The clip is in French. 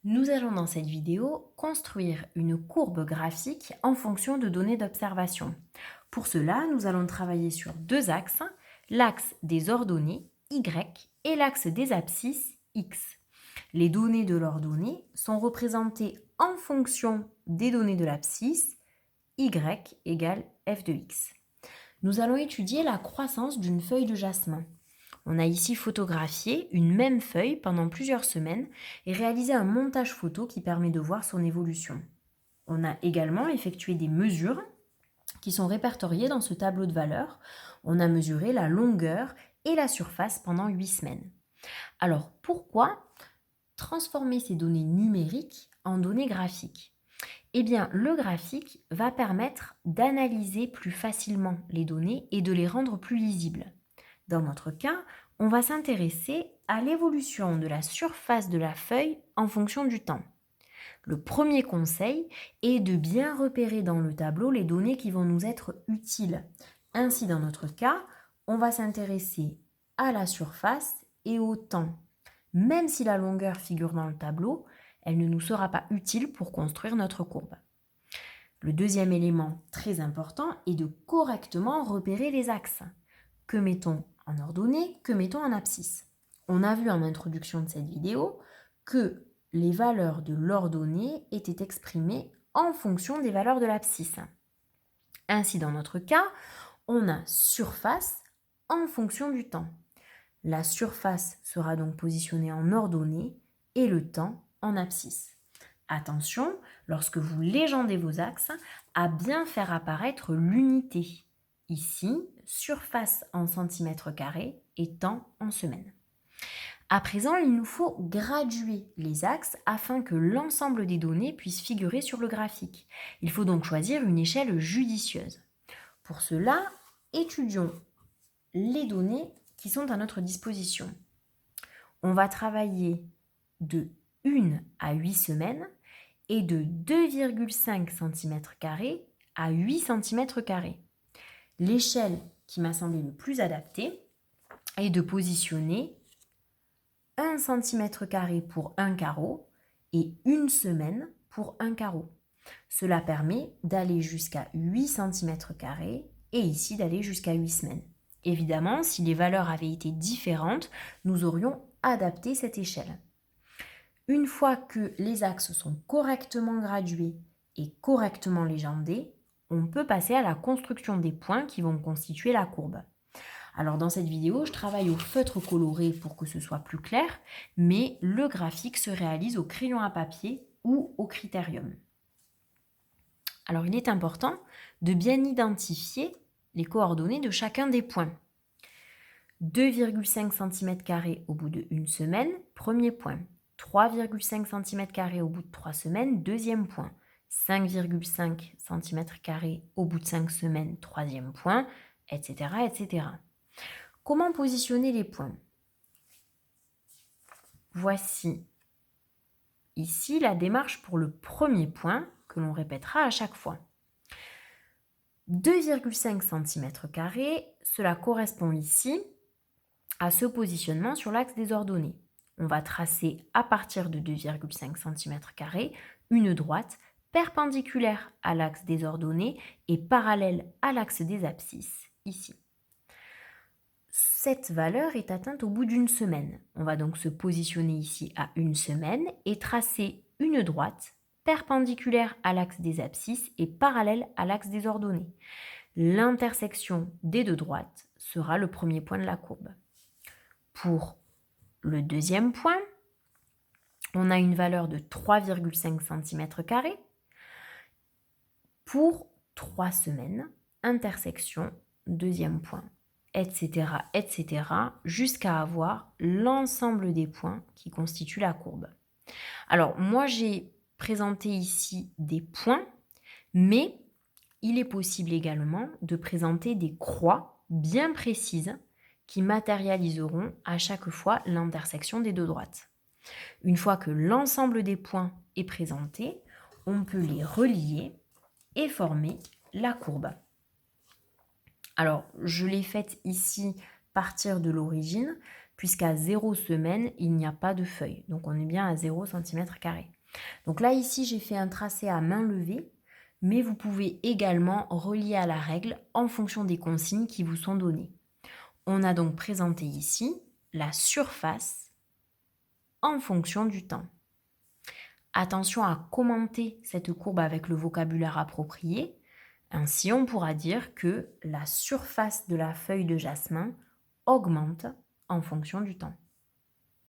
Nous allons dans cette vidéo construire une courbe graphique en fonction de données d'observation. Pour cela, nous allons travailler sur deux axes, l'axe des ordonnées Y et l'axe des abscisses X. Les données de l'ordonnée sont représentées en fonction des données de l'abscisse Y égale f de x. Nous allons étudier la croissance d'une feuille de jasmin. On a ici photographié une même feuille pendant plusieurs semaines et réalisé un montage photo qui permet de voir son évolution. On a également effectué des mesures qui sont répertoriées dans ce tableau de valeurs. On a mesuré la longueur et la surface pendant 8 semaines. Alors pourquoi transformer ces données numériques en données graphiques? Eh bien, le graphique va permettre d'analyser plus facilement les données et de les rendre plus lisibles. Dans notre cas, on va s'intéresser à l'évolution de la surface de la feuille en fonction du temps. Le premier conseil est de bien repérer dans le tableau les données qui vont nous être utiles. Ainsi, dans notre cas, on va s'intéresser à la surface et au temps. Même si la longueur figure dans le tableau, elle ne nous sera pas utile pour construire notre courbe. Le deuxième élément très important est de correctement repérer les axes. Que mettons en ordonnée, que mettons en abscisse? On a vu en introduction de cette vidéo que les valeurs de l'ordonnée étaient exprimées en fonction des valeurs de l'abscisse. Ainsi, dans notre cas, on a surface en fonction du temps. La surface sera donc positionnée en ordonnée et le temps en abscisse. Attention, lorsque vous légendez vos axes, à bien faire apparaître l'unité. Ici, surface en centimètres carrés et temps en semaines. À présent, il nous faut graduer les axes afin que l'ensemble des données puisse figurer sur le graphique. Il faut donc choisir une échelle judicieuse. Pour cela, étudions les données qui sont à notre disposition. On va travailler de 1 à 8 semaines et de 2,5 cm² à 8 cm². L'échelle qui m'a semblé le plus adaptée est de positionner 1 cm² pour un carreau et une semaine pour un carreau. Cela permet d'aller jusqu'à 8 cm² et ici d'aller jusqu'à 8 semaines. Évidemment, si les valeurs avaient été différentes, nous aurions adapté cette échelle. Une fois que les axes sont correctement gradués et correctement légendés, on peut passer à la construction des points qui vont constituer la courbe. Alors dans cette vidéo, je travaille au feutre coloré pour que ce soit plus clair, mais le graphique se réalise au crayon à papier ou au critérium. Alors il est important de bien identifier les coordonnées de chacun des points. 2,5 cm² au bout de une semaine, premier point. 3,5 cm² au bout de 3 semaines, deuxième point. 5,5 cm² au bout de 5 semaines, troisième point, etc., etc. Comment positionner les points? Voici ici la démarche pour le premier point que l'on répétera à chaque fois. 2,5 cm², cela correspond ici à ce positionnement sur l'axe des ordonnées. On va tracer à partir de 2,5 cm² une droite perpendiculaire à l'axe des ordonnées et parallèle à l'axe des abscisses, ici. Cette valeur est atteinte au bout d'une semaine. On va donc se positionner ici à une semaine et tracer une droite perpendiculaire à l'axe des abscisses et parallèle à l'axe des ordonnées. L'intersection des deux droites sera le premier point de la courbe. Pour le deuxième point, on a une valeur de 3,5 cm² pour 3 semaines, intersection, deuxième point, etc., etc., jusqu'à avoir l'ensemble des points qui constituent la courbe. Alors, moi, j'ai présenté ici des points, mais il est possible également de présenter des croix bien précises qui matérialiseront à chaque fois l'intersection des deux droites. Une fois que l'ensemble des points est présenté, on peut les relier et former la courbe. Alors, je l'ai faite ici partir de l'origine puisqu'à 0 semaine, il n'y a pas de feuilles. Donc on est bien à 0 cm². Donc là, ici, j'ai fait un tracé à main levée, mais vous pouvez également relier à la règle en fonction des consignes qui vous sont données. On a donc présenté ici la surface en fonction du temps. Attention à commenter cette courbe avec le vocabulaire approprié. Ainsi, on pourra dire que la surface de la feuille de jasmin augmente en fonction du temps.